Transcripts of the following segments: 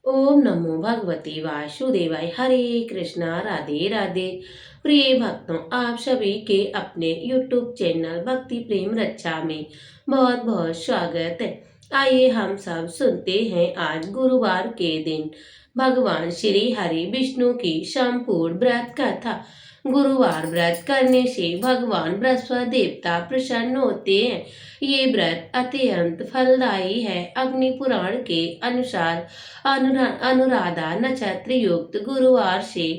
ओम नमो भगवते वासुदेवाय। हरे कृष्णा, राधे राधे। प्रिय भक्तों, आप सभी के अपने YouTube चैनल भक्ति प्रेम रक्षा में बहुत बहुत स्वागत है। आइए हम सब सुनते हैं आज गुरुवार के दिन भगवान श्री हरि विष्णु की संपूर्ण व्रत कथा। गुरुवार व्रत करने से भगवान बृहस्पति देवता प्रसन्न होते हैं। ये व्रत अत्यंत फलदायी है। अग्नि पुराण के अनुसार अनुराधा नक्षत्र युक्त गुरुवार से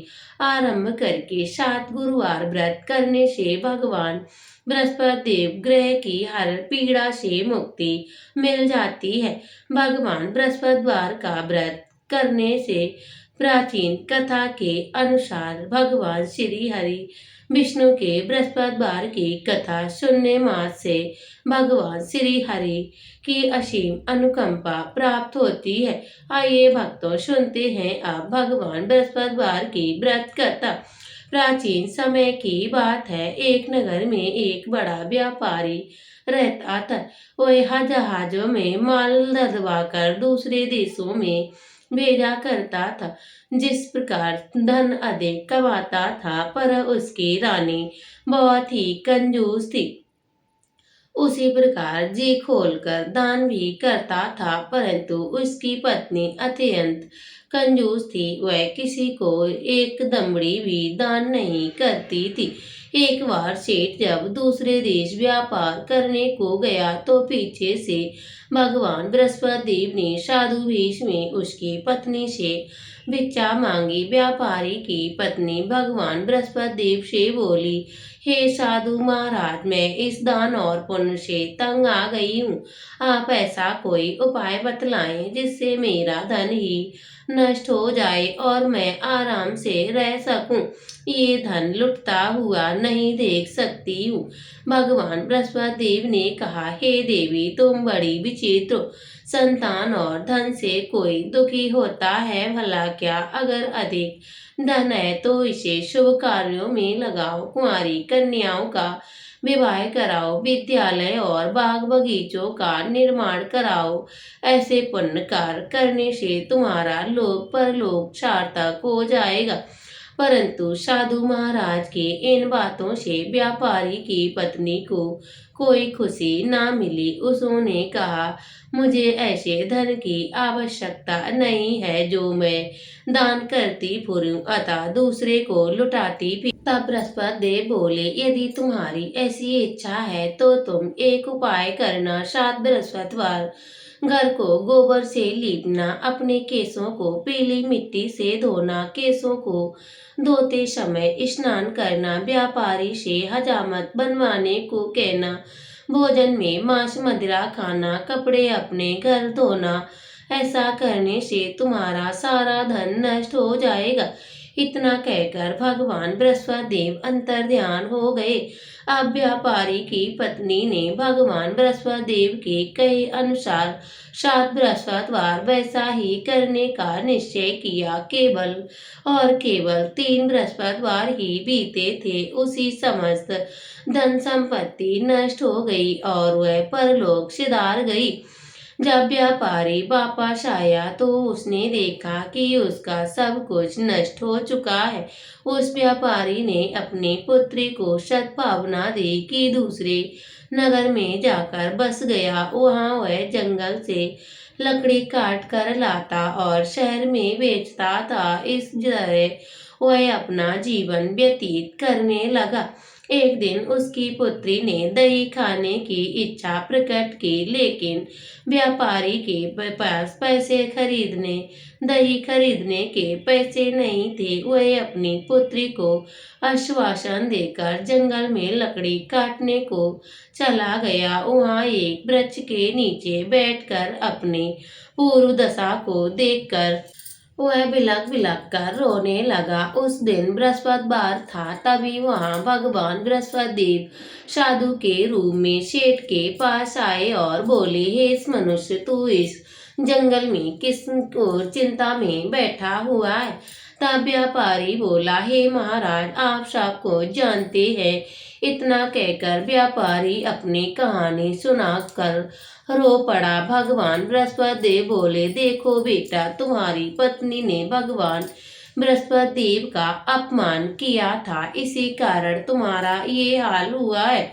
आरंभ करके 7 गुरुवार व्रत करने से भगवान बृहस्पति देव ग्रह की हर पीड़ा से मुक्ति मिल जाती है। भगवान बृहस्पतिवार का व्रत करने से प्राचीन कथा के अनुसार भगवान श्री हरि विष्णु के बृहस्पतिवार की कथा सुनने मात्र से भगवान श्री हरि की असीम अनुकंपा प्राप्त होती है। आइए भक्तों, सुनते हैं अब भगवान बृहस्पतिवार की व्रत कथा। प्राचीन समय की बात है। एक नगर में एक बड़ा व्यापारी रहता था। वह जहाजों में माल लदवा कर दूसरे देशों में भेजा करता था। जिस प्रकार धन अधिक कमाता था, पर उसकी रानी बहुत ही कंजूस थी। उसी प्रकार जी खोलकर दान भी करता था, परंतु उसकी पत्नी अत्यंत कंजूस थी। वह किसी को एक दमड़ी भी दान नहीं करती थी। एक बार सेठ जब दूसरे देश व्यापार करने को गया तो पीछे से भगवान बृहस्पति देव ने साधु वेश में उसकी पत्नी से भिक्षा मांगी। व्यापारी की पत्नी भगवान बृहस्पति देव से बोली, हे साधु महाराज, मैं इस दान और पुण्य से तंग आ गई हूँ। आप ऐसा कोई उपाय बतलाएं जिससे मेरा धन ही नष्ट हो जाए और मैं आराम से रह सकूं। ये धन लुटता हुआ नहीं देख सकती हूँ। भगवान बृहस्पति देव ने कहा, हे देवी, तुम बड़ी विचित्र हो। संतान और धन से कोई दुखी होता है भला क्या? अगर अधिक धन है तो इसे शुभ कार्यों में लगाओ। कुंवारी कन्याओं का विवाह कराओ, विद्यालय और बाग बगीचों का निर्माण कराओ। ऐसे पुण्य कार्य करने से तुम्हारा लोक परलोक सार्थक हो जाएगा। परंतु साधु महाराज के इन बातों से व्यापारी की पत्नी को कोई खुशी ना मिली। उसने कहा, मुझे ऐसे धन की आवश्यकता नहीं है जो मैं दान करती फिरूं अतः दूसरे को लुटाती भी। तब बृहस्पति देव बोले, यदि तुम्हारी ऐसी इच्छा है तो तुम एक उपाय करना। 7 बृहस्पतिवार घर को गोबर से लीपना, अपने केसों को पीली मिट्टी से धोना, केसों को धोते समय स्नान करना, व्यापारी से हजामत बनवाने को कहना, भोजन में मांस मदिरा खाना, कपड़े अपने घर धोना। ऐसा करने से तुम्हारा सारा धन नष्ट हो जाएगा। इतना कहकर भगवान बृहस्पति देव अंतर्ध्यान हो गए। अब व्यापारी की पत्नी ने भगवान बृहस्पति देव के कहे अनुसार 7 बृहस्पतिवार वैसा ही करने का निश्चय किया। केवल और केवल 3 बृहस्पतिवार ही बीते थे, उसी समस्त धन संपत्ति नष्ट हो गई और वह परलोक सिधार गई। जब व्यापारी वापस आया तो उसने देखा कि उसका सब कुछ नष्ट हो चुका है। उस व्यापारी ने अपनी पुत्री को सद्भावना दी कि दूसरे नगर में जाकर बस गया। वहां वह जंगल से लकड़ी काट कर लाता और शहर में बेचता था। इस तरह वह अपना जीवन व्यतीत करने लगा। एक दिन उसकी पुत्री ने दही खाने की इच्छा प्रकट की, लेकिन व्यापारी के पास दही खरीदने के पैसे नहीं थे। वह अपनी पुत्री को आश्वासन देकर जंगल में लकड़ी काटने को चला गया। वहां एक वृक्ष के नीचे बैठकर अपनी पूर्व दशा को देखकर वह बिलक बिलक कर रोने लगा। उस दिन बृहस्पतिवार था। तभी वहां भगवान बृहस्पति देव साधु के रूप में सेठ के पास आए और बोले, हे मनुष्य, तू इस जंगल में किस ओर चिंता में बैठा हुआ है? तब व्यापारी बोला, हे महाराज, आप सबको जानते हैं। इतना कहकर व्यापारी अपनी कहानी सुनाकर रो पड़ा। भगवान बृहस्पति देव बोले, देखो बेटा, तुम्हारी पत्नी ने भगवान बृहस्पति देव का अपमान किया था, इसी कारण तुम्हारा ये हाल हुआ है।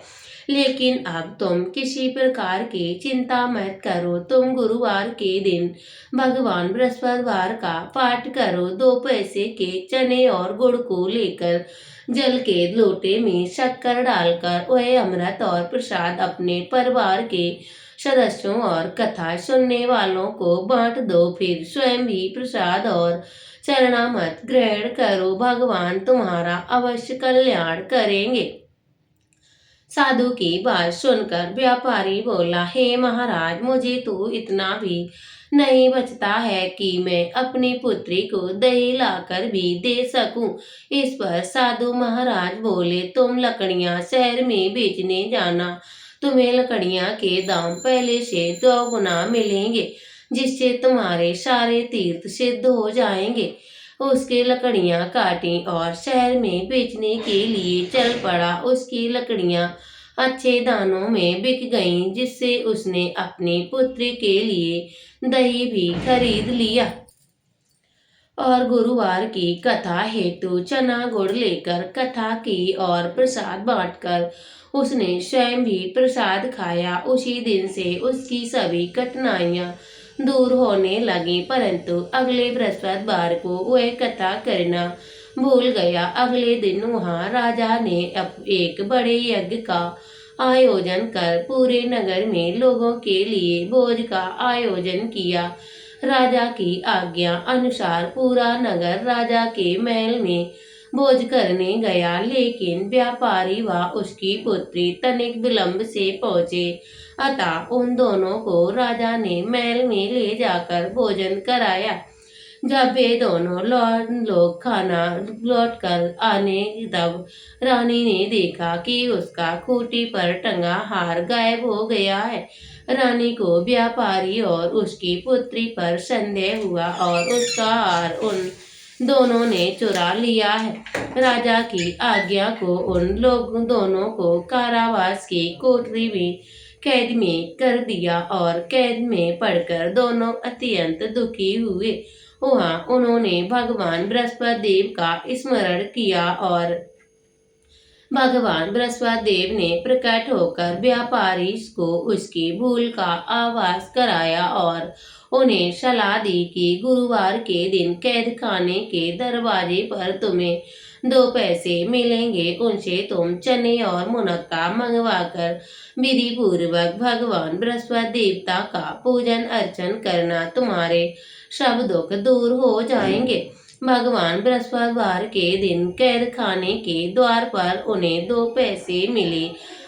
लेकिन अब तुम किसी प्रकार की चिंता मत करो। तुम गुरुवार के दिन भगवान बृहस्पतिवार का पाठ करो। 2 पैसे के चने और गुड़ को लेकर जल के लोटे में शक्कर डालकर वह अमृत और प्रसाद अपने परिवार के सदस्यों और कथा सुनने वालों को बांट दो। फिर स्वयं भी प्रसाद और चरणामृत ग्रहण करो। भगवान तुम्हारा अवश्य कल्याण करेंगे। साधु की बात सुनकर व्यापारी बोला, हे महाराज, मुझे तो इतना भी नहीं बचता है कि मैं अपनी पुत्री को दही लाकर भी दे सकूं। इस पर साधु महाराज बोले, तुम लकड़ियां शहर में बेचने जाना। तुम्हें लकड़ियां के दाम पहले से 2 गुना मिलेंगे, जिससे तुम्हारे सारे तीर्थ सिद्ध हो जाएंगे। उसके लकड़ियां काटी और शहर में बेचने के लिए चल पड़ा। उसकी लकड़ियां अच्छे दानों में बिक गईं, जिससे उसने अपनी पुत्री के लिए दही भी खरीद लिया और गुरुवार की कथा हेतु चना गुड़ लेकर कथा की और प्रसाद बांटकर उसने स्वयं भी प्रसाद खाया। उसी दिन से उसकी सभी कठिनाइयां दूर होने लगी। परंतु अगले बृहस्पतिवार को वह कथा करना भूल गया। अगले दिन वहां राजा ने एक बड़े यज्ञ का आयोजन कर पूरे नगर में लोगों के लिए भोज का आयोजन किया। राजा की आज्ञा अनुसार पूरा नगर राजा के महल में भोज करने गया, लेकिन व्यापारी व उसकी पुत्री तनिक विलंब से पहुंचे। अतः उन दोनों को राजा ने महल में ले जाकर भोजन कराया। जब वे दोनों लोग खाना लौट कर आने, तब रानी ने देखा कि उसका खूंटी पर टंगा हार गायब हो गया है। रानी को व्यापारी और उसकी पुत्री पर संदेह हुआ और उसका हार उन दोनों ने चुरा लिया है। राजा की आज्ञा को उन लोग दोनों को कारावास की कोठरी में कैद में कर दिया और कैद में पड़कर दोनों अत्यंत दुखी हुए। वहां उन्होंने भगवान बृहस्पति देव का स्मरण किया और भगवान बृहस्पति देव ने प्रकट होकर व्यापारी को उसकी भूल का आभास कराया और उन्हें सलाह दी कि गुरुवार के दिन कैद खाने के दरवाजे पर तुम्हें 2 पैसे मिलेंगे। उनसे तुम चने और मुनक्का मंगवाकर विधि पूर्वक भगवान बृहस्पति देवता का पूजन अर्चन करना। तुम्हारे सब दुख दूर हो जाएंगे। भगवान बृहस्पतिवार के दिन कैद खाने के द्वार पर उन्हें 2 पैसे मिले।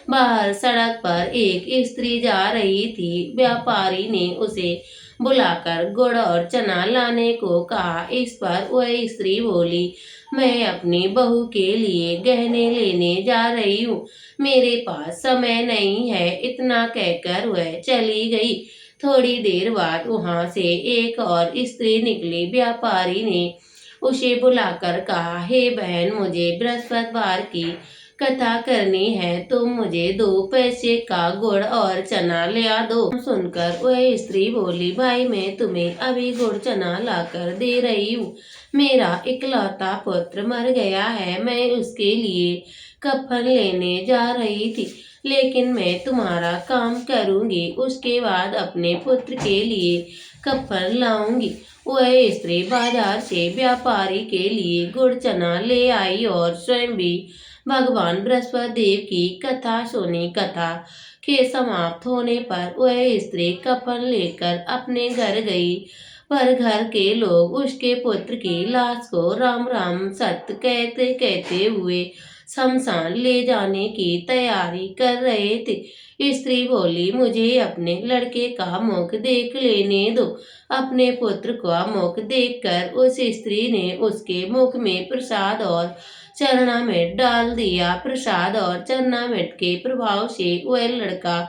बाहर सड़क पर एक स्त्री जा रही थी। व्यापारी ने उसे बुलाकर गुड़ और चना लाने को कहा। इस पर वह स्त्री बोली, मैं अपनी बहू के लिए गहने लेने जा रही हूँ, मेरे पास समय नहीं है। इतना कहकर वह चली गई। थोड़ी देर बाद वहां से एक और स्त्री निकली। व्यापारी ने उसे बुलाकर कहा, हे बहन, मुझे बृहस्पतिवार की कथा करनी है, तुम मुझे 2 पैसे का गुड़ और चना ले दो। सुनकर वह स्त्री बोली, भाई, मैं तुम्हें अभी गुड़ चना लाकर दे रही हूँ। मेरा इकलौता पुत्र मर गया है, मैं उसके लिए कफन लेने जा रही थी, लेकिन मैं तुम्हारा काम करूंगी, उसके बाद अपने पुत्र के लिए कफन लाऊंगी। वह स्त्री बाजार से व्यापारी के लिए गुड़ चना ले आई और स्वयं भी भगवान बृहस्पति देव की कथा सुनी। कथा के समाप्त होने पर वह स्त्री कफन लेकर अपने घर गई, पर घर के लोग उसके पुत्र की लाश को राम राम सत्य कहते कहते हुए शमशान ले जाने की तैयारी कर रहे थे। स्त्री बोली, मुझे अपने लड़के का मुख देख लेने दो। अपने पुत्र का मुख देखकर उस स्त्री ने उसके मुख में प्रसाद और चरणामृत डाल दिया। प्रसाद और चरणामृत के प्रभाव से वह लड़का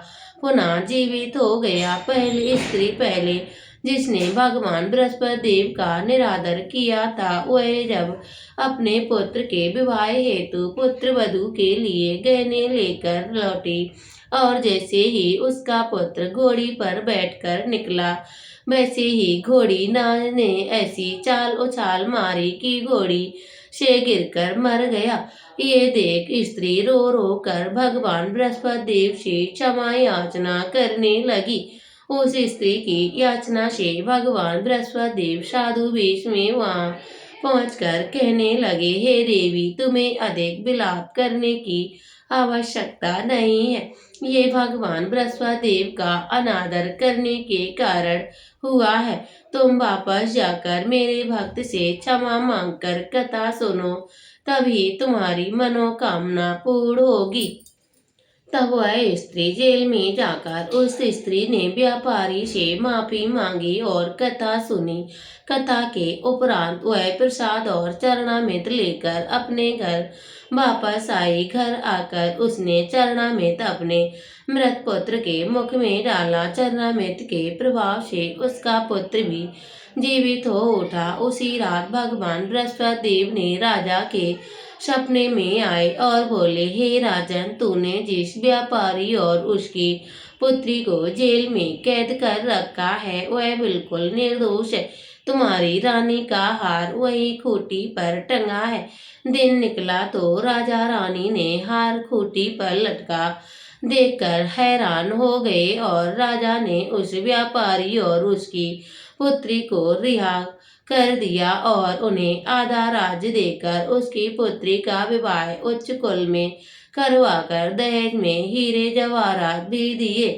पुनः जीवित हो गया। पहली स्त्री पहले जिसने भगवान बृहस्पति देव का निरादर किया था, वह जब अपने पुत्र के विवाह हेतु पुत्र वधू के लिए गहने लेकर लौटी, और जैसे ही उसका पुत्र घोड़ी पर बैठकर निकला, वैसे ही घोड़ी नाग ने ऐसी चाल उछाल मारी कि घोड़ी से गिरकर मर गया। ये देख स्त्री रो रो कर भगवान बृहस्पति देव से क्षमा याचना करने लगी। उस स्त्री की याचना से भगवान बृहस्पति देव साधु वेश में वहां पहुंचकर कहने लगे, हे देवी, तुम्हें अधिक विलाप करने की आवश्यकता नहीं है। ये भगवान बृहस्पति देव का अनादर करने के कारण हुआ है। तुम वापस जाकर मेरे भक्त से क्षमा मांगकर कथा सुनो, तभी तुम्हारी मनोकामना पूर्ण होगी। तब वह स्त्री जेल में जाकर उस स्त्री ने व्यापारी से माफी मांगी और कथा सुनी। कथा के उपरांत वह प्रसाद और चरणामृत लेकर अपने घर वापस आई। घर आकर उसने चरणामृत अपने मृत पुत्र के मुख में डाला। चरणामृत के प्रभाव से उसका पुत्र भी जीवित हो उठा। उसी रात भगवान बृहस्पति देव ने राजा के सपने में आए और बोले, हे राजन, तूने जिस व्यापारी और उसकी पुत्री को जेल में कैद कर रखा है वह बिल्कुल निर्दोष है। तुम्हारी रानी का हार वही खूंटी पर टंगा है। दिन निकला तो राजा रानी ने हार खूंटी पर लटका देखकर हैरान हो गए और राजा ने उस व्यापारी और उसकी पुत्री को रिहा कर दिया और उन्हें आधा राज्य देकर उसकी पुत्री का विवाह उच्च कुल में करवाकर दहेज में हीरे जवाहरात भी दिए।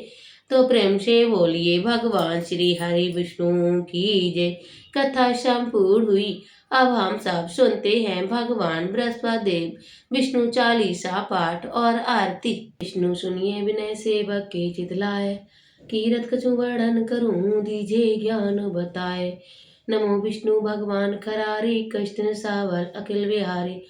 तो प्रेम से बोलिए भगवान श्री हरि विष्णु की जय। कथा संपूर्ण हुई। अब हम सब सुनते हैं भगवान बृहस्पति देव विष्णु चालीसा पाठ और आरती। विष्णु सुनिए विनय सेवक के चित लाए, कीरत कछु वर्णन करूं दीजिए ज्ञान बताए। नमो विष्णु भगवान खरारे, कष्ट सावर अखिल विहारी।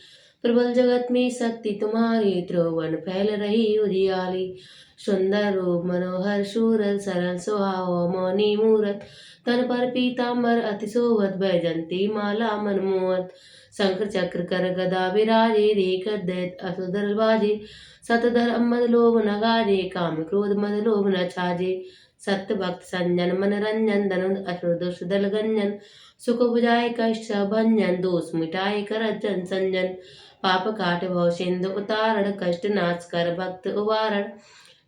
प्रबल जगत में शक्ति तुम्हारी, त्रिभुवन फैल रही उजियाली। सुंदर रूप मनोहर सूरत, सरल स्वभाव मौनी मूरत। तन पर पीताम्बर अति शोभत, बैजंती माला मनमोहत। शंख चक्र कर गदा विराजे, देखत दैत असुर बाजे। सतधर मद लोभ न गाजे, काम क्रोध मद लोभ न छाजे। सत्य भक्त संजन मन रंजन, धनुष असुर दुष्ट दल गंजन। सुख बुझाए कष्ट भंजन, दोष मिटाए करत जन संजन। पाप काट भव सिंधु उतारण, कष्ट नाश कर भक्त उबारण।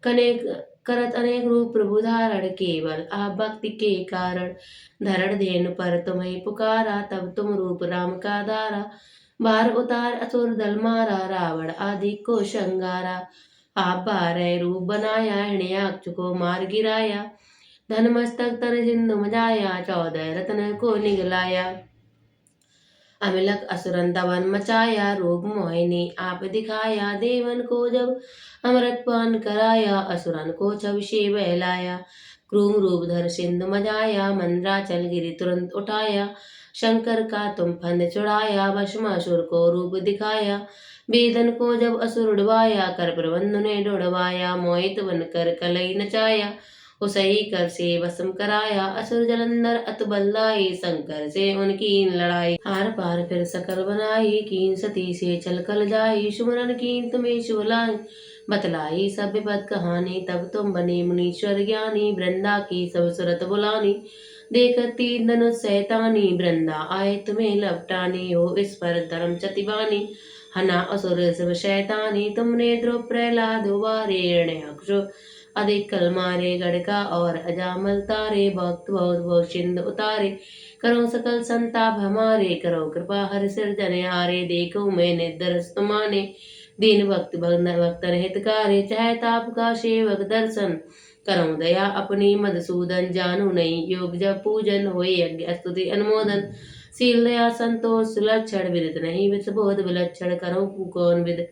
कनेक करत अनेक रूप प्रभु धारण, केवल आप भक्ति के कारण। धरण धेनु पर तुम्हें पुकारा, तब तुम रूप राम का धारा। बार उतार असुर दल मारा, रावण आदि को संगारा। आप बारह रूप बनाया, हिरण्याक्ष को मार गिराया। धन मस्तक तर सिंधु मजाया, 14 रत्न को निगलाया। अमिलक असुरन दमन मचाया, रोग मोहिनी आप दिखाया। देवन को जब अमृत पान कराया, असुरन को छव से बहलाया। क्रूम रूप धर सिंधु मजाया, मंद्राचल गिरि तुरंत उठाया। शंकर का तुम फंद चुड़ाया, भस्मासुर को रूप दिखाया। वेदन को जब असुर डुबाया, कर प्रबंध ने डुड़वाया। मोहित बनकर कलई नचाया, उसई कर से भस्म कराया। असुर जलंधर अत बलदाई, शंकर से उनकी लड़ाई। हार पार फिर सकल बनाई, कीन सती से चल कल जाई। सुमरन कीन तुम्हें शुभ लाई, बतलाई सब विपद कहानी। तब तुम बने मुनीश्वर ज्ञानी, वृंदा की सब सुरत बुलानी। देखत तीन धनुष सैतानी, वृंदा आए तुम्हें लपटानी। हो इस पर धर्म चतिबानी, हना असुर शिव शैतानी। तुमने ध्रुव प्रहलाद उबारे, हिरण्याक्ष अधिक कल मारे। गड़का और अजामल तारे, भक्त बहुत बहुत सिंधु उतारे। करो सकल संताप हमारे, करो कृपा हर सिरजन हारे। देखो मैं निर्दरस तुमाने, दीन भक्त भक्तन हितकारे। चाहे ताप का सेवक दर्शन, करो दया अपनी मधुसूदन। जानू नहीं योग जब पूजन, होए यज्ञ स्तुति अनुमोदन। शील दया संतोष लक्षण, विदित नहीं विषबोध विलक्षण। करो कौन विद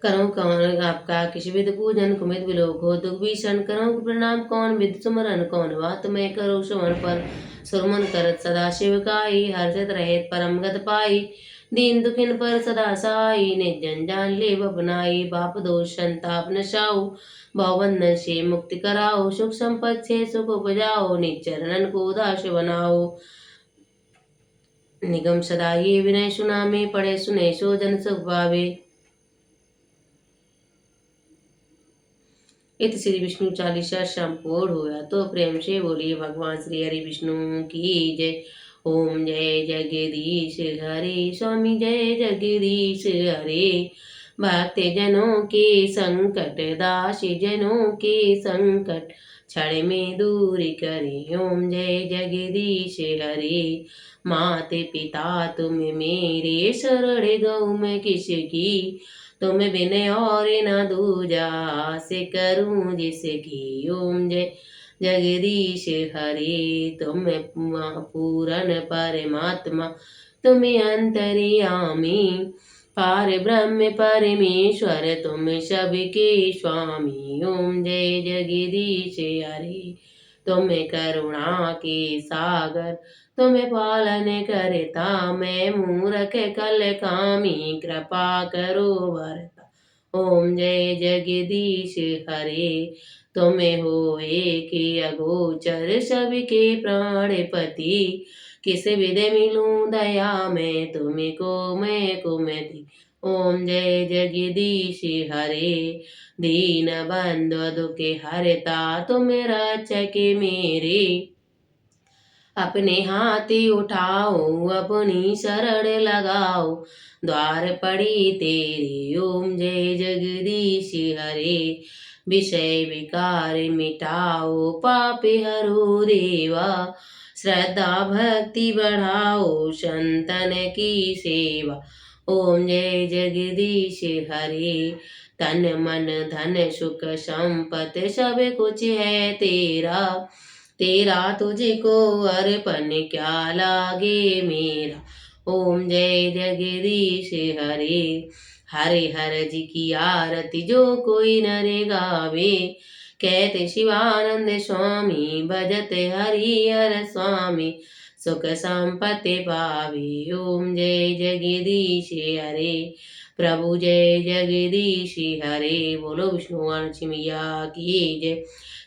करो कौन आपका किस विद पूजन, कुमित विलोक हो दुख भीषण। करो प्रणाम कौन विद सुमरन, कौन बात मैं करो सुमन पर। सुरमन करत सदा शिव काई, हर्षित रहित परम गत पाई। दीन दुखिन पर सदा साई, निर्जन जान ले अपनाई। पाप दोष संताप नशाओ, भवबंधन से मुक्ति कराओ। सुख संपत से सुख उपजाओ, निज चरणन को दास बनाओ। निगम सदा ये विनय सुना में, पढ़े सुने सो जन सुख पावे। इत श्री विष्णु चालीसा संपूर्ण हुआ। तो प्रेम से बोलिए भगवान श्री हरि विष्णु की जय। ओम जय जगदीश हरे स्वामी जय जगदीश हरे। भक्त जनों के संकट दासी जनों के संकट क्षण में दूर करे। ओम जय जगदीश हरे। माते पिता तुम मेरे शरण गौ मैं किसकी। तुम बिन और न दूजा से करूं जिसकी। ओम जय जगदीश हरे। तुम पूरन परमात्मा तुम अंतर्यामी। पार ब्रह्म परमेश्वर तुम सबके स्वामी। ओम जय जगदीश हरे। तुम करुणा के सागर तुम पालन करता। मैं मूर्ख कल कामी कृपा करो भरता। ओम जय जगदीश हरे। तुम हो एक अगोचर सबके प्राणपति। किस विध मिलूं दया में तुमको मैं कुमति। ओम जय जगदीश हरे। दीन बंधु दुख हरता तुम रक्षक मेरे। अपने हाथी उठाओ अपनी शरण लगाओ। द्वार पड़ी तेरे। ओम जय जगदीश हरे। विषय विकार मिटाओ पाप हरो देवा। श्रद्धा भक्ति बढ़ाओ संतन की सेवा। ओम जय जगदीश हरे। तन मन धन सुख संपत सब कुछ है तेरा। तेरा तुझको अर्पण क्या लागे मेरा। ओम जय जगदीश हरे। हरे हर जी की आरती जो कोई नरे गावे। कहते शिवानंद स्वामी भजत हरि हर स्वामी। सुख संपत्ति पावे। ओम जय जगदीश हरे। प्रभु जय जगदीश हरे। बोलो विष्णु मैया की जय।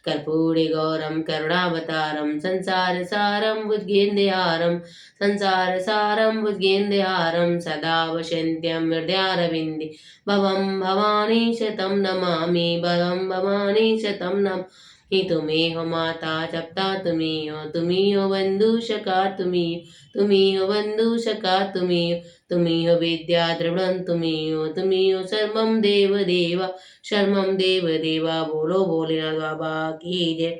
कर्पूरे गौरम करुणावतारम संसार सारम भुजगेन्द्रहारम। संसार सारम भुजगेन्द्रहारम सदा वसन्त्यं हृदयारविन्दे। भवं भवानी शतं नमामि भवं भवानी शतं नमामि। तुम्हें हो माता जपता तुम्ही हो बंधु सखा तुम्ही हो बंधु सखा तुम्ही हो विद्या द्रविणं तुम्ही हो सर्वं देव देवा शर्मम देव देवा। बोलो भोलेनाथ बाबा की जय।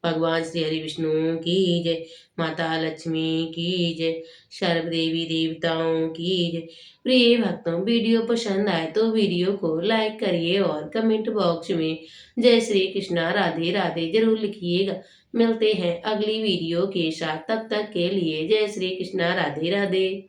भगवान श्री हरि विष्णु की जय। माता लक्ष्मी की जय। सर्व देवी देवताओं की जय। प्रिय भक्तों, वीडियो पसंद आए तो वीडियो को लाइक करिए और कमेंट बॉक्स में जय श्री कृष्णा राधे राधे जरूर लिखिएगा। मिलते हैं अगली वीडियो के साथ, तब तक के लिए जय श्री कृष्णा राधे राधे।